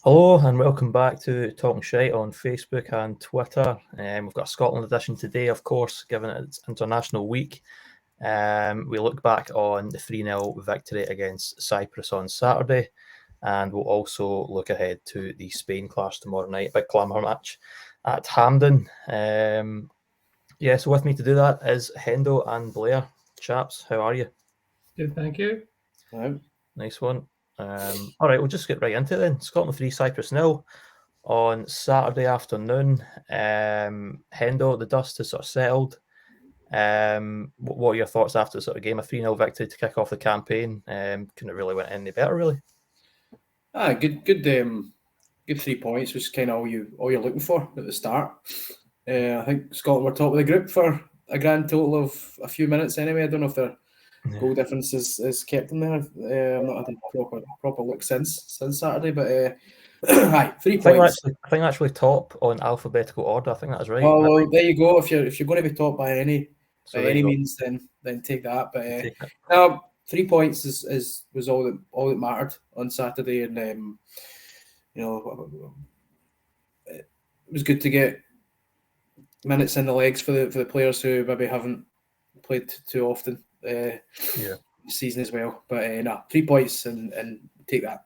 Hello and welcome back to Talking Shite on Facebook and Twitter. We've got a Scotland edition today, of course, given it's International Week. We look back on the 3-0 victory against Cyprus on Saturday, and we'll also look ahead to the Spain clash tomorrow night, a big glamour match at Hampden. So with me to do that is Hendo and Blair. Chaps, how are you? Good, thank you. Nice one. All right, we'll just get right into it then. Scotland 3, Cyprus 0 on Saturday afternoon. Hendo, the dust has sort of settled. What are your thoughts after the sort of game? A 3-0 victory to kick off the campaign. Couldn't have really went any better, really. Good 3 points, which is kind of all you're looking for at the start. I think Scotland were top of the group for a grand total of a few minutes anyway. I don't know if their goal difference is kept in there. I've not had a proper look since Saturday, but 3 points. I think actually top on alphabetical order. I think that's right. Well, there you go. If you're going to be top by any means, then take that. But 3 points was all that mattered on Saturday, and it was good to get minutes in the legs for the players who maybe haven't played too often this season as well. But 3 points and take that.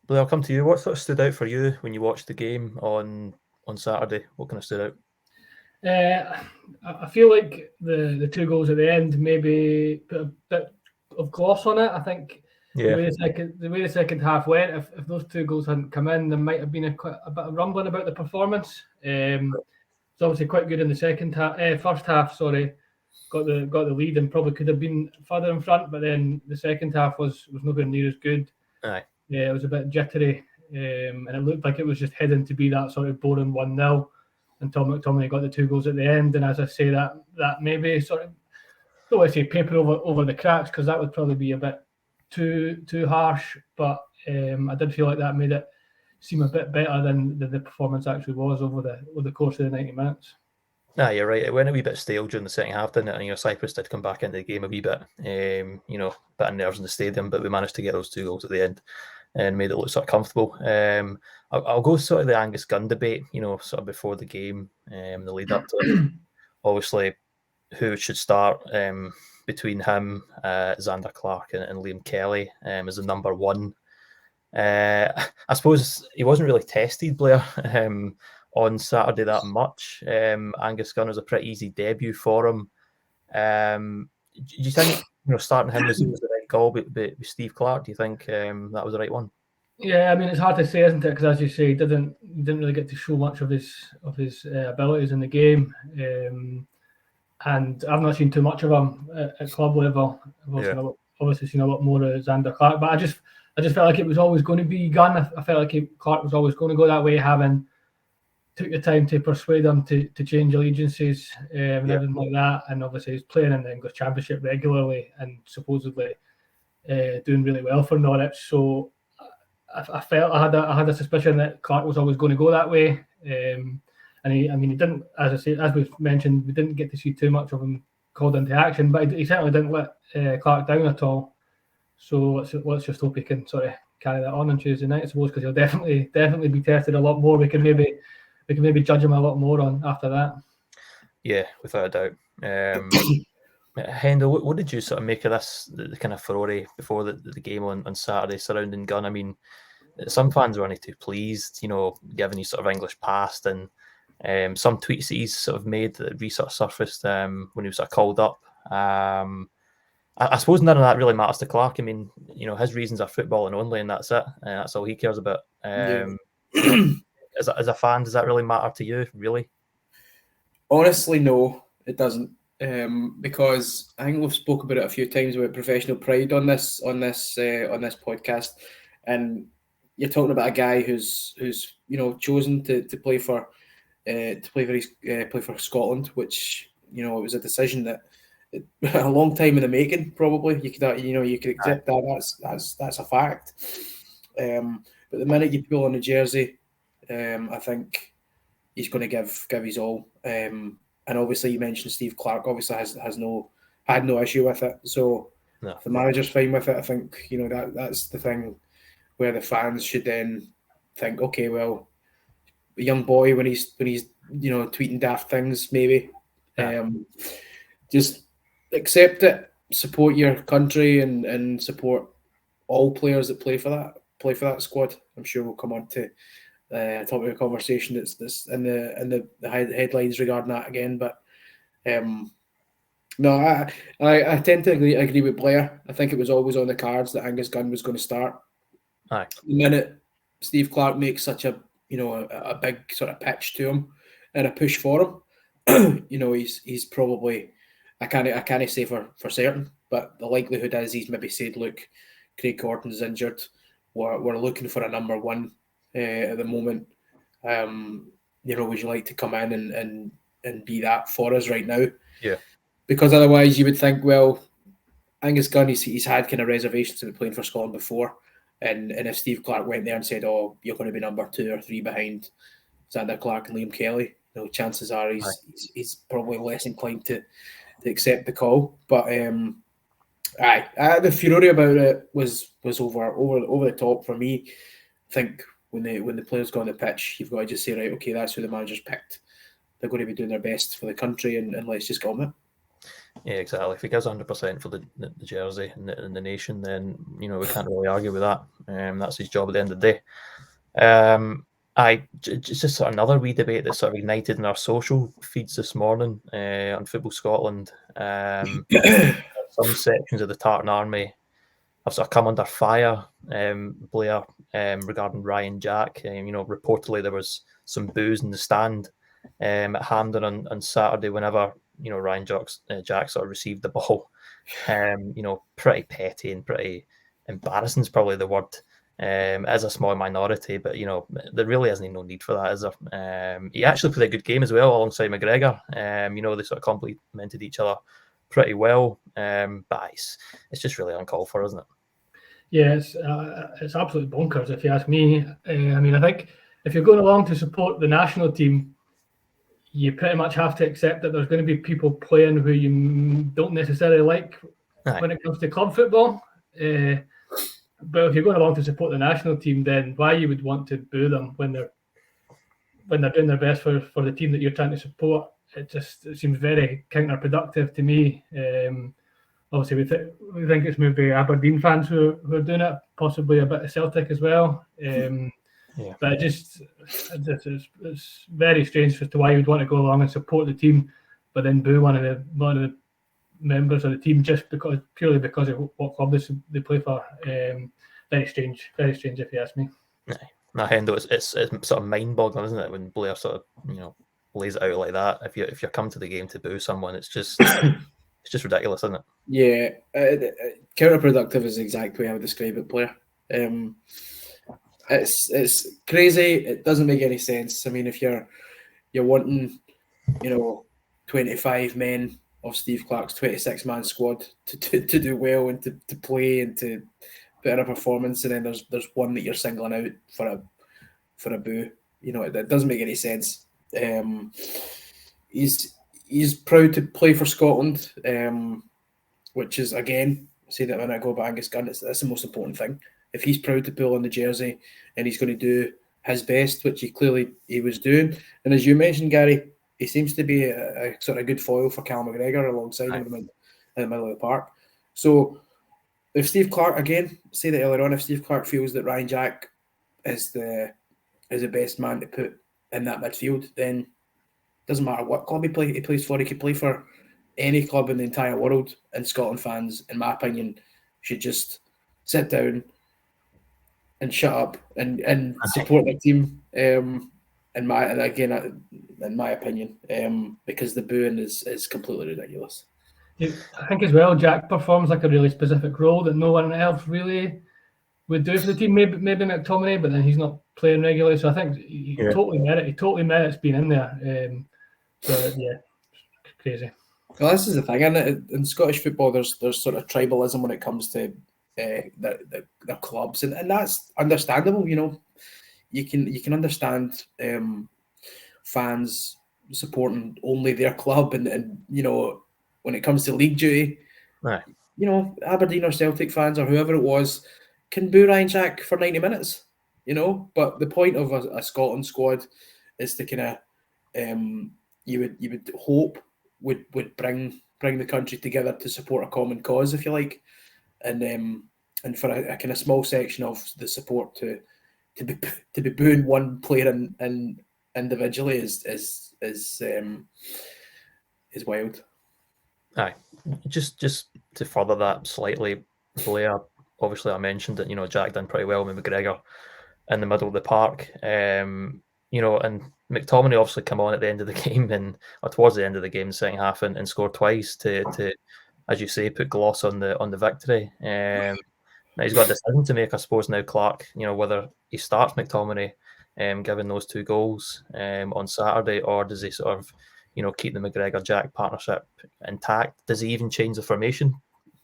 Blair, I'll come to you. What sort of stood out for you when you watched the game on Saturday? What kind of stood out? I feel like the 2 goals at the end maybe put a bit of gloss on it. I think the way the second half went, if those 2 goals hadn't come in, there might have been a bit of rumbling about the performance. It's obviously quite good in the first half. Got the lead and probably could have been further in front, but then the second half was nowhere near as good. Aye. Yeah, it was a bit jittery, and it looked like it was just heading to be that sort of boring 1-0 until McTominay got the 2 goals at the end. And as I say, that maybe sort of, don't want to say paper over the cracks, because that would probably be a bit too harsh, but I did feel like that made it seem a bit better than the performance actually was over the course of the 90 minutes. You're right. It went a wee bit stale during the second half, didn't it? And Cyprus did come back into the game a wee bit, bit of nerves in the stadium, but we managed to get those 2 goals at the end and made it look sort of comfortable. I'll go sort of the Angus Gunn debate, sort of before the game, the lead up to it. Obviously, who should start between him, Zander Clark and Liam Kelly as the number 1. I suppose he wasn't really tested, Blair, on Saturday that much. Angus Gunn was a pretty easy debut for him. Do you think starting him was the right call with Steve Clark? Do you think that was the right one? Yeah, I mean, it's hard to say, isn't it? Because as you say, he didn't really get to show much of his abilities in the game, and I've not seen too much of him at club level. I've obviously seen a lot more of Zander Clark, but I just felt like it was always going to be Gunn. I felt like Clark was always going to go that way, having took the time to persuade him to change allegiances and everything like that. And obviously he's playing in the English Championship regularly and supposedly doing really well for Norwich. So I felt I had a suspicion that Clark was always going to go that way. And he didn't, as we've mentioned, we didn't get to see too much of him called into action, but he certainly didn't let Clark down at all. So let's just hope he can sort of carry that on Tuesday night, I suppose, because he'll definitely be tested a lot more. We can maybe judge him a lot more on after that. Yeah, without a doubt. Hendo, what did you sort of make of this, the kind of furore before the game on Saturday surrounding Gunn? I mean, some fans weren't too pleased, given his sort of English past, and some tweets that he's sort of made that sort of surfaced when he was sort of called up. I suppose none of that really matters to Clark. I mean, his reasons are footballing only, and that's it. That's all he cares about. As a fan, does that really matter to you, really? Honestly, no, it doesn't. Because I think we've spoke about it a few times about professional pride on this podcast, and you're talking about a guy who's chosen to play for Scotland, which it was a decision that a long time in the making. Probably you could accept that. That's a fact. But the minute you pull on the jersey, I think he's going to give his all. And obviously, you mentioned Steve Clark. Obviously, had no issue with it. So if the manager's fine with it, I think that's the thing where the fans should then think, okay, well, a young boy when he's tweeting daft things, maybe. Just accept it, support your country, and support all players that play for that squad. I'm sure we'll come on to talk about a conversation that's in the headlines regarding that again. But no, I tend to agree with Blair. I think it was always on the cards that Angus Gunn was going to start. Aye. The minute Steve Clarke makes such a big sort of pitch to him and a push for him, he's probably, I can't say for certain, but the likelihood is he's maybe said, look, Craig Gordon's injured. We're looking for a number one at the moment. Would you like to come in and be that for us right now? Yeah. Because otherwise you would think, well, Angus Gunn, he's had kind of reservations to be playing for Scotland before. And if Steve Clarke went there and said, oh, you're going to be number 2 or 3 behind Zander Clark and Liam Kelly, chances are he's probably less inclined to accept the call. But the fury about it was over the top for me. I think when the players go on the pitch, you've got to just say, right, okay, that's who the manager's picked. They're going to be doing their best for the country, and let's just go on it. Yeah, exactly. If he gives 100% for the jersey and the nation, then we can't really argue with that. That's his job at the end of the day. Just sort of another wee debate that sort of ignited in our social feeds this morning on Football Scotland. Some sections of the Tartan Army have sort of come under fire, Blair, regarding Ryan Jack. Reportedly there was some boos in the stand at Hampden on Saturday whenever Ryan Jack sort of received the ball. Pretty petty and pretty embarrassing is probably the word. As a small minority, but there really isn't no need for that, is there? He actually played a good game as well alongside McGregor. They sort of complemented each other pretty well. But it's just really uncalled for, isn't it? Yeah, it's absolutely bonkers if you ask me. I think if you're going along to support the national team, you pretty much have to accept that there's going to be people playing who you don't necessarily like when it comes to club football. But if you're going along to support the national team, then why you would want to boo them when they're doing their best for the team that you're trying to support? It seems very counterproductive to me. Obviously, we think it's maybe Aberdeen fans who are doing it, possibly a bit of Celtic as well. But it's very strange as to why you would want to go along and support the team, but then boo one of the members of the team just purely because of what club they play for. Very strange if you ask me. No, Hendo, it's sort of mind-boggling, isn't it, when Blair sort of lays it out like that. If you're come to the game to boo someone, it's just it's just ridiculous, isn't it? Yeah, counterproductive is the exact way I would describe it, Blair. It's crazy. It doesn't make any sense. I mean, if you're wanting 25 men of Steve Clarke's 26-man squad to do well and to play and to put in a performance, and then there's one that you're singling out for a boo. It doesn't make any sense. He's proud to play for Scotland, which is, again, I say that when I go about Angus Gunn, that's the most important thing. If he's proud to pull on the jersey and he's going to do his best, which he was doing, and as you mentioned, Gary, he seems to be a sort of good foil for Cal McGregor alongside him in the middle of the park. So if Steve Clarke, again, say that earlier on, if Steve Clarke feels that Ryan Jack is the best man to put in that midfield, then it doesn't matter what club he plays for. He could play for any club in the entire world, and Scotland fans, in my opinion, should just sit down and shut up and support their team. In my opinion, because the booing is completely ridiculous. I think as well, Jack performs like a really specific role that no one else really would do for the team. Maybe McTominay, but then he's not playing regularly. So I think he totally merits being in there. So yeah, crazy. Well, this is the thing, and in Scottish football, there's sort of tribalism when it comes to the clubs, and that's understandable. You can understand fans supporting only their club, and when it comes to league duty, Aberdeen or Celtic fans or whoever it was can boo Ryan Jack for 90 minutes. you know. But the point of a Scotland squad is to kind of you would hope would bring the country together to support a common cause, if you like, and for a kind of small section of the support to be booing one player and individually is wild. Aye, just to further that slightly, Blair, obviously I mentioned that, you know, Jack done pretty well with McGregor in the middle of the park. You know, and McTominay obviously come on at the end of the game or towards the end of the game, the second half, and scored twice to, as you say, put gloss on the victory. Now he's got a decision to make, I suppose, now, Clark, you know, whether he starts McTominay, given those 2 goals on Saturday, or does he sort of, you know, keep the McGregor Jack partnership intact? Does he even change the formation?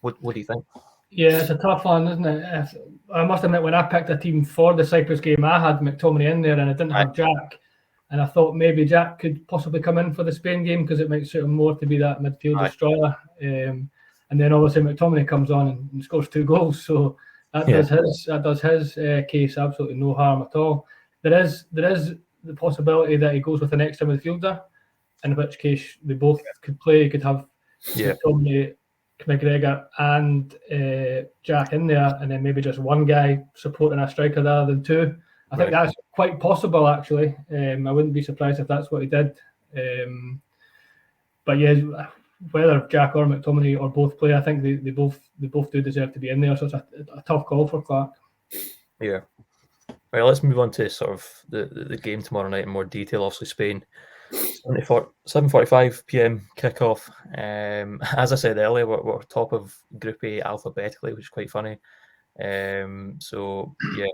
What do you think? Yeah, it's a tough one, isn't it? I must admit, when I picked a team for the Cyprus game, I had McTominay in there and I didn't have Jack. And I thought maybe Jack could possibly come in for the Spain game because it might suit him more to be that midfield destroyer. And then obviously McTominay comes on and scores 2 goals. So that does his case absolutely no harm at all. There is the possibility that he goes with an extra midfielder, in which case they both could play. You could have McTominay, McGregor and Jack in there, and then maybe just one guy supporting a striker rather than 2. I think that's quite possible, actually. I wouldn't be surprised if that's what he did. But yeah, whether Jack or McTominay or both play, I think they both do deserve to be in there. So it's a tough call for Clark. Yeah. Right, let's move on to sort of the game tomorrow night in more detail. Obviously, Spain, 7:45 p.m. kickoff. As I said earlier, we're top of Group A alphabetically, which is quite funny. So yeah,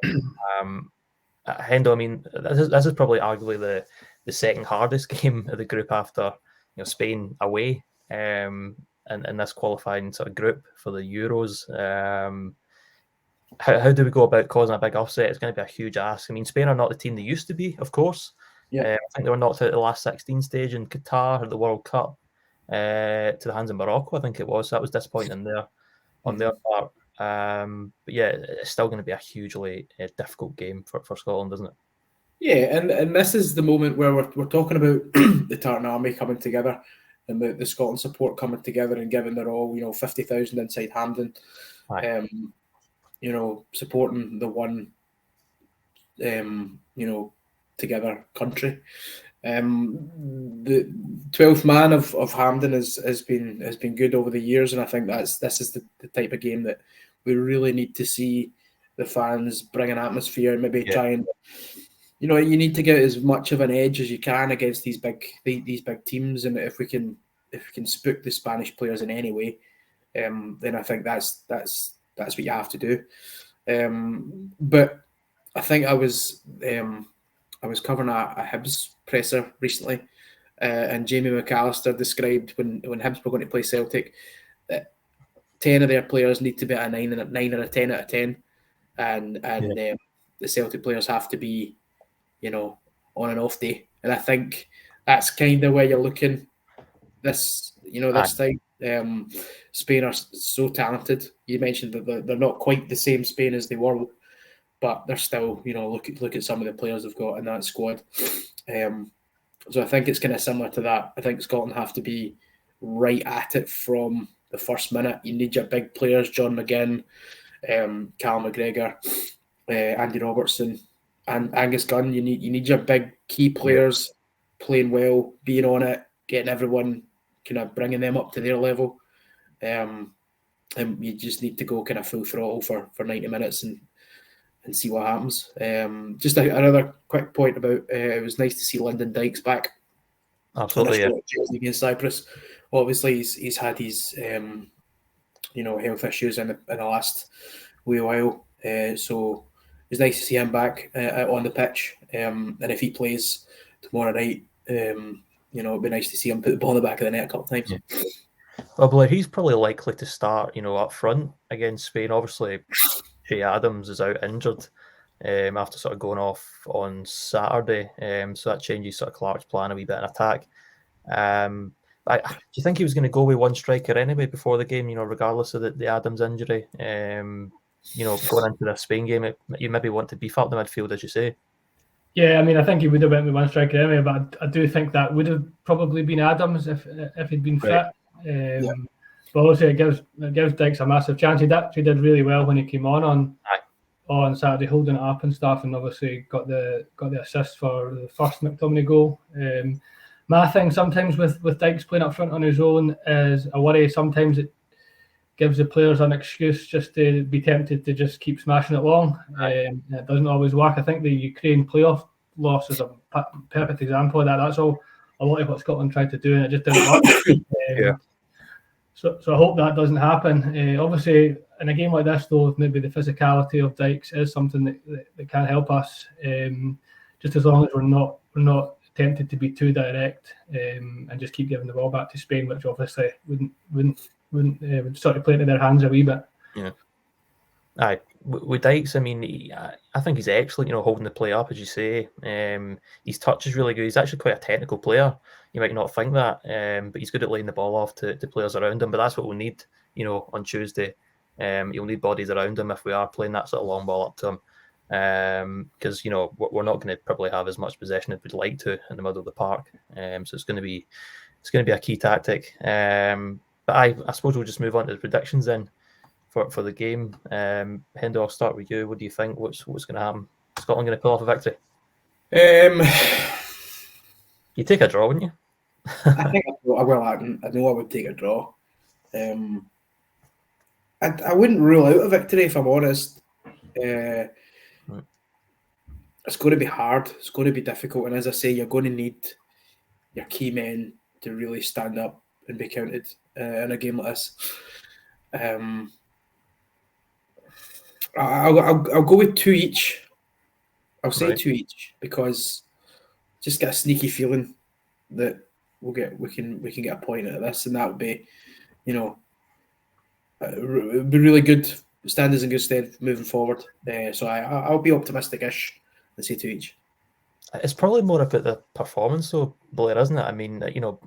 Hendo, I mean, this is probably arguably the second hardest game of the group after, you know, Spain away, and this qualifying sort of group for the Euros. How do we go about causing a big upset? It's going to be a huge ask. I mean, Spain are not the team they used to be, of course. I think they were knocked out at the last 16 stage in Qatar at the World Cup to the hands of Morocco, I think it was. So that was disappointing there on their part. But yeah, it's still going to be a hugely difficult game for Scotland, isn't it? Yeah, and this is the moment where we're talking about the Tartan Army coming together and the Scotland support coming together and giving their all, you know, 50,000 inside Hampden. You know, supporting the one, you know, together country. The 12th man of Hampden has been good over the years, and I think this is the type of game that we really need to see the fans bring an atmosphere, maybe try and, you know, you need to get as much of an edge as you can against these big teams, and if we can spook the Spanish players in any way, then I think that's what you have to do. But I think I was covering a Hibs presser recently, and Jamie McAllister described when Hibs were going to play Celtic that 10 of their players need to be at a 9 or a 10 out of 10, and the Celtic players have to be, you know, on and off day. And I think that's kind of where you're looking this time. Spain are so talented. You mentioned that they're not quite the same Spain as they were, but they're still, you know, look at some of the players they've got in that squad. So I think it's kind of similar to that. I think Scotland have to be right at it from the first minute. You need your big players, John McGinn, Cal McGregor, Andy Robertson, and Angus Gunn. You need your big key players playing well, being on it, getting everyone kind of bringing them up to their level. And you just need to go kind of full throttle for 90 minutes and see what happens. Just another quick point about it was nice to see Lyndon Dykes back. Absolutely, against Cyprus. Obviously, he's had his health issues in the last wee while. So it's nice to see him back on the pitch. And if he plays tomorrow night, it'd be nice to see him put the ball in the back of the net a couple of times. Yeah. Well, Blair, he's probably likely to start, up front against Spain. Obviously, Che Adams is out injured after sort of going off on Saturday. So that changes sort of Clark's plan a wee bit in attack. Do you think he was going to go with one striker anyway before the game, regardless of the Adams injury? going into the Spain game, you maybe want to beef up the midfield, as you say. Yeah, I mean, I think he would have went with one striker anyway, but I do think that would have probably been Adams if he'd been fit. But also it gives Dykes a massive chance. He actually did really well when he came on Saturday, holding it up and stuff, and obviously got the assist for the first McTominay goal. My thing sometimes with Dykes playing up front on his own is a worry. Sometimes it gives the players an excuse just to be tempted to just keep smashing it long. It doesn't always work. I think the Ukraine playoff loss is a perfect example of that. That's a lot of what Scotland tried to do, and it just didn't work. So I hope that doesn't happen. Obviously, in a game like this, though, maybe the physicality of Dykes is something that can help us. Just as long as we're not tempted to be too direct and just keep giving the ball back to Spain, which obviously would sort of play into their hands a wee bit. Yeah. Aye, with Dykes, I mean, I think he's excellent, holding the play up, as you say. His touch is really good. He's actually quite a technical player. You might not think that, but he's good at laying the ball off to players around him. But that's what we'll need, on Tuesday. You'll need bodies around him if we are playing that sort of long ball up to him. Because, we're not going to probably have as much possession as we'd like to in the middle of the park. So it's going to be a key tactic. But I suppose we'll just move on to the predictions then for the game. Hendo, I'll start with you. What do you think? What's going to happen? Scotland going to pull off a victory? You take a draw, wouldn't you? I think I know I would take a draw. I wouldn't rule out a victory, if I'm honest. It's going to be hard. It's going to be difficult. And as I say, you're going to need your key men to really stand up and be counted in a game like this. I'll go with 2 each. I'll say 2 each because just get a sneaky feeling that we can get a point out of this, and that would be, it would be really good. Stand us in good stead moving forward. So I'll be optimistic-ish and say 2 each. It's probably more about the performance, though, Blair, isn't it? I mean,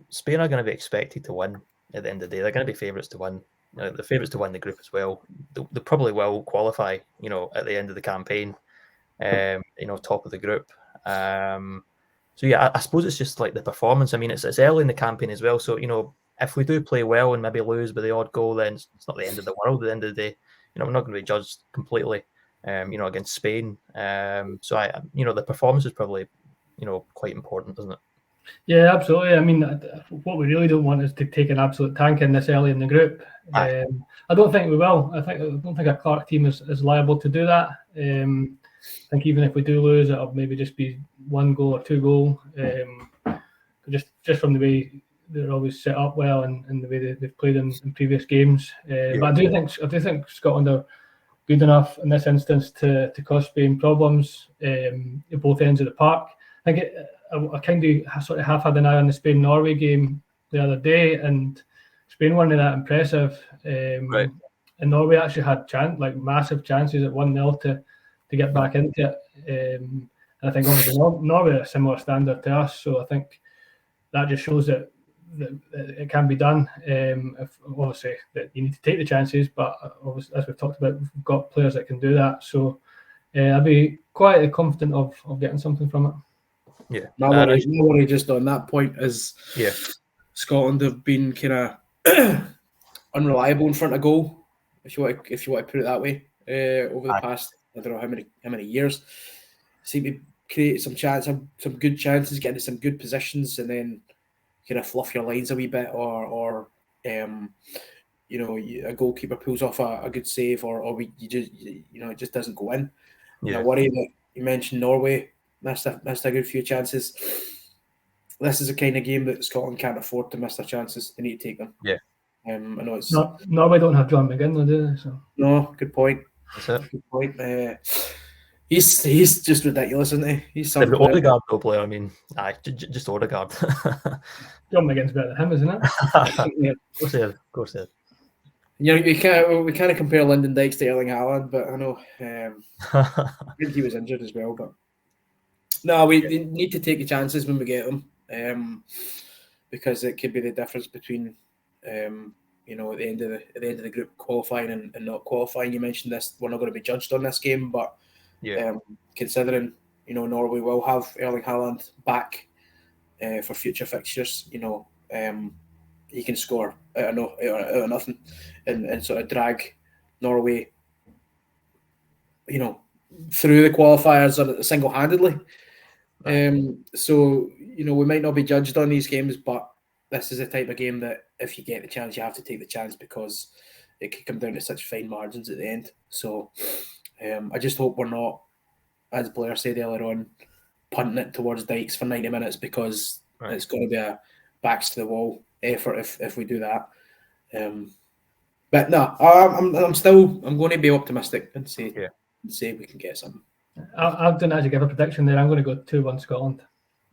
Spain are going to be expected to win at the end of the day. They're going to be favourites to win. The favourites to win the group as well. They probably will qualify, at the end of the campaign, top of the group. So yeah, I suppose it's just like the performance. I mean, it's early in the campaign as well. So, if we do play well and maybe lose by the odd goal, then it's not the end of the world at the end of the day. We're not going to be judged completely, against Spain. So the performance is probably, quite important, isn't it? Yeah, absolutely. I mean, what we really don't want is to take an absolute tanking this early in the group. I don't think we will. I don't think a Clark team is liable to do that. I think even if we do lose, it'll maybe just be 1 goal or 2 goal. Just from the way they're always set up well and the way they've played in previous games. But I do think Scotland are good enough in this instance to cause Spain problems at both ends of the park. I think I kind of sort of half had an eye on the Spain-Norway game the other day, and Spain weren't that impressive. And Norway actually had massive chances at 1-0 to get back into it. And I think obviously Norway are a similar standard to us, so I think that just shows that it can be done. If obviously that you need to take the chances, but obviously, as we've talked about, we've got players that can do that. So I'd be quite confident of getting something from it. Yeah, my worry just on that point is Scotland have been kind of unreliable in front of goal, if you want to put it that way, over the past I don't know how many years. Seem to create some good chances, get into some good positions, and then kind of fluff your lines a wee bit, or a goalkeeper pulls off a good save, or it just doesn't go in. I worry that you mentioned Norway missed a good few chances. This is a kind of game that Scotland can't afford to miss their chances. They need to take them. Yeah. I know it's Norway don't have John McGinn, though, do they? So. No, good point. That's it. Good point. He's just ridiculous, isn't he? He's some Odegaard though, player. I mean, just Odegaard. John McGinn's better than him, isn't it? Of course. We can't compare Lyndon Dykes to Erling Haaland, but I know I think he was injured as well. But no, we need to take the chances when we get them, because it could be the difference between at the end of the group qualifying and not qualifying. You mentioned this, we're not going to be judged on this game, but considering Norway will have Erling Haaland back for future fixtures, he can score out of nothing and sort of drag Norway, through the qualifiers single-handedly. So we might not be judged on these games, but this is the type of game that if you get the chance, you have to take the chance, because it could come down to such fine margins at the end. So I just hope we're not, as Blair said earlier on, punting it towards Dykes for 90 minutes, because it's going to be a backs to the wall effort if we do that. But no, I'm going to be optimistic and say we can get something. I didn't actually give a prediction there. I'm going to go 2-1 Scotland.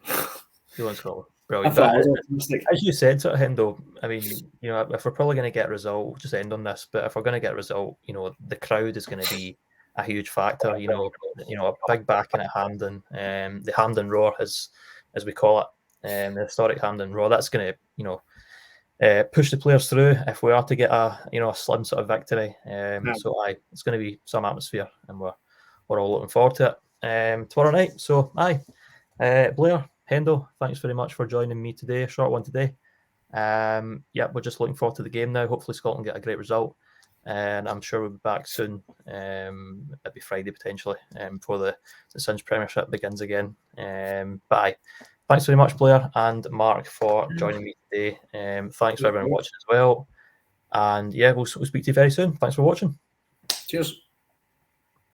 2-1 Scotland. Brilliant. As you said, sort of, Hendo, I mean, if we're probably going to get a result, we'll just end on this, but if we're going to get a result, the crowd is going to be a huge factor. A big backing at Hampden, the Hampden Roar, as we call it, the historic Hampden Roar. That's going to push the players through if we are to get a slim sort of victory. So it's going to be some atmosphere, and we're all looking forward to it tomorrow night. So Blair, Hendo, thanks very much for joining me today. A short one today. We're just looking forward to the game now. Hopefully Scotland get a great result, and I'm sure we'll be back soon. It'll be Friday potentially, before the Sun's Premiership begins again. Thanks very much, Blair and Mark, for joining me today. Thanks for everyone watching as well. And we'll speak to you very soon. Thanks for watching. Cheers.